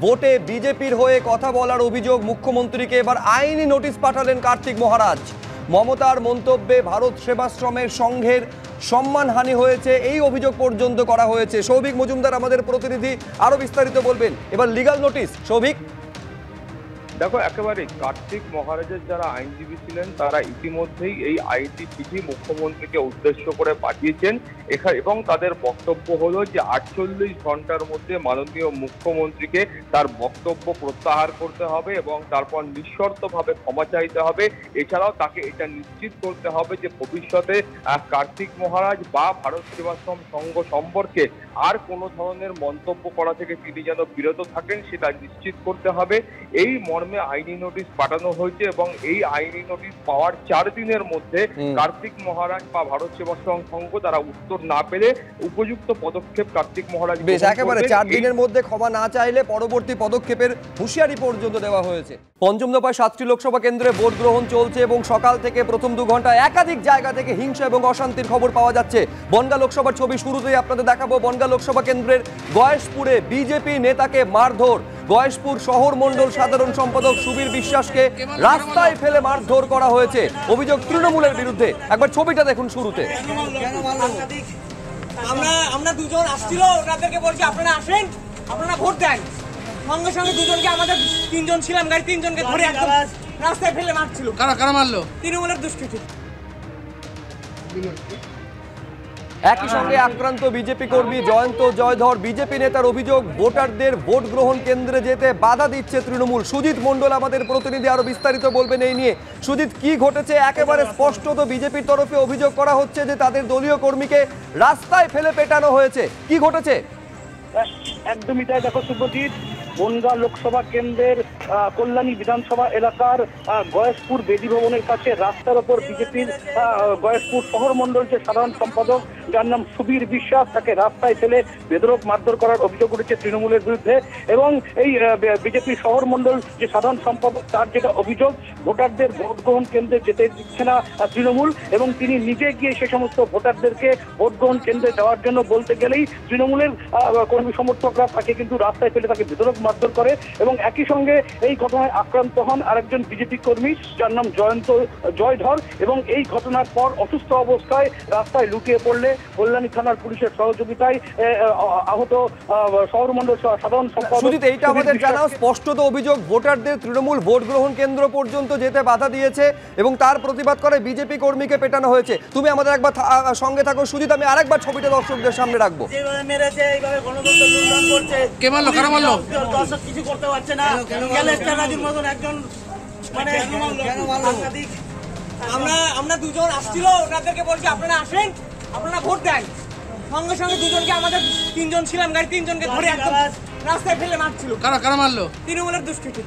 ভোটে বিজেপির হয়ে কথা বলার অভিযোগ মুখ্যমন্ত্রীকে এবার আইনি নোটিশ পাঠালেন কার্তিক মহারাজ। মমতার মন্তব্যে ভারত সেবাশ্রমের সংঘের সম্মানহানি হয়েছে এই অভিযোগ পর্যন্ত করা হয়েছে। সৌভিক মজুমদার আমাদের প্রতিনিধি আরো বিস্তারিত বলবেন। এবার লিগ্যাল নোটিশ। সৌভিক, দেখো, একেবারে কার্তিক মহারাজের যারা আইনজীবী ছিলেন তারা ইতিমধ্যেই এই আইনি চিঠি মুখ্যমন্ত্রীকে উদ্দেশ্য করে পাঠিয়েছেন এবং তাদের বক্তব্য হলো যে 48 ঘন্টার মধ্যে মাননীয় মুখ্যমন্ত্রীকে তার বক্তব্য প্রত্যাহার করতে হবে এবং তারপর নিঃশর্তভাবে ক্ষমা চাইতে হবে। এছাড়াও তাকে এটা নিশ্চিত করতে হবে যে ভবিষ্যতে কার্তিক মহারাজ বা ভারত সেবাশ্রম সংঘ সম্পর্কে আর কোনো ধরনের মন্তব্য করা থেকে তিনি যেন বিরত থাকেন সেটা নিশ্চিত করতে হবে। এই মর্মে আইনি নোটিশ পাঠানো হয়েছে এবং এই আইনি নোটিশ পাওয়ার 4 দিনের মধ্যে কার্তিক মহারাজ বা ভারত সেবাশ্রম সংঘ তারা উত্তর না পেলে উপযুক্ত পদক্ষেপ কার্তিক মহারাজ একেবারে 4 দিনের মধ্যে ক্ষমা না চাইলে পরবর্তী পদক্ষেপের হুঁশিয়ারি পর্যন্ত দেওয়া হয়েছে। পঞ্চম দফায় 7টি লোকসভা কেন্দ্রে ভোট গ্রহণ চলছে এবং সকাল থেকে প্রথম 2 ঘন্টায় একাধিক জায়গা থেকে হিংসা এবং অশান্তির খবর পাওয়া যাচ্ছে। বনগাঁ লোকসভার ছবি শুরুতেই আপনাদের দেখাবো। বনগাঁ লোকসভা কেন্দ্রের গয়েশপুরে বিজেপি নেতাকে মারধর। গয়েশপুর শহর মণ্ডল সাধারণ সম্পাদক সুবীর বিশ্বাসকে রাস্তায় ফেলে মারধর করা হয়েছে। অভিযোগ তৃণমূলের বিরুদ্ধে। একবার ছবিটা দেখুন শুরুতে। আমরা দুজন আসছিল, ওনাদেরকে বলছি আপনারা আসেন, আপনারা ভোট দেন। সঙ্গে সঙ্গে দুজনকে, আমাদের 3 জন ছিলাম গাড়ি, 3 জনকে ধরে একদম রাস্তায় ফেলে মারছিল। কারা মারলো? তৃণমূলের দুষ্কৃতী। একই সঙ্গে আক্রান্ত বিজেপি কর্মী জয়ন্ত জয়ধর। বিজেপি নেতার অভিযোগ ভোটারদের ভোট গ্রহণ কেন্দ্রে যেতে বাধা দিচ্ছে তৃণমূল। সুজিত মণ্ডল আমাদের প্রতিনিধি আরো বিস্তারিত বলবেন এই নিয়ে। সুজিত, কি ঘটেছে? একেবারে স্পষ্টত বিজেপির তরফে অভিযোগ করা হচ্ছে যে তাদের দলীয় কর্মীকে রাস্তায় ফেলে পেটানো হয়েছে। কি ঘটেছে? একদমই তাই। দেখো শুভজিৎ, বনগাঁ লোকসভা কেন্দ্রের কল্যাণী বিধানসভা এলাকার গয়েশপুর বেদি ভবনের কাছে রাস্তার ওপর বিজেপির গয়েশপুর শহর মণ্ডল যে সাধারণ সম্পাদক, যার নাম সুবীর বিশ্বাস, তাকে রাস্তায় ফেলে বেধড়ক মারধর করার অভিযোগ উঠেছে তৃণমূলের বিরুদ্ধে। এবং এই বিজেপি শহর মণ্ডল যে সাধারণ সম্পাদক, তার যেটা অভিযোগ, ভোটারদের ভোট গ্রহণ কেন্দ্রে যেতে দিচ্ছে না তৃণমূল এবং তিনি নিজে গিয়ে সে সমস্ত ভোটারদেরকে ভোট গ্রহণ কেন্দ্রে যাওয়ার জন্য বলতে গেলেই তৃণমূলের কর্মী সমর্থকরা তাকে কিন্তু রাস্তায় ফেলে তাকে বেধড়ক মারধর করে। এবং একই সঙ্গে এই ঘটনায় আক্রান্ত হন আরেকজন বিজেপি কর্মী, যার নাম জয়ন্ত জয়ধর। এবং এই ঘটনার পর অসুস্থ অবস্থায় রাস্তায় লুটিয়ে পড়লে কল্যাণী থানার পুলিশের সহযোগিতায় আহত শহর মণ্ডল সাধারণ সম্পাদক। সুজিত, এইটা আমাদের জানাও। স্পষ্টত অভিযোগ ভোটারদের তৃণমূল ভোট গ্রহণ কেন্দ্র পর্যন্ত যেতে বাধা দিয়েছে এবং তার প্রতিবাদ করে বিজেপি কর্মীকে পেটানো হয়েছে। তুমি আমাদের একবার সঙ্গে থাকো সুজিত, আমি আরেকবার ছবিটা দর্শকদের সামনে রাখবো। মেরেছে, এইভাবে গণতন্ত্র লুণ্ঠন করছে। কে মারলো? কারা মারলো? দর্শক কিছু করতে পারছে না। গ্যালেস্টার মতন একজন, মানে আমরা দুজন আসছিল, ওনাদেরকে বলছি আপনারা আসেন, আপনারা ভোট দেন। সঙ্গে সঙ্গে দুজনকে, আমাদের 3 জন ছিলাম গাড়ি, 3 জনকে ধরে একদম রাস্তায় ফেলে মারছিল। কারা মারলো? তৃণমূলের দুষ্কৃতী।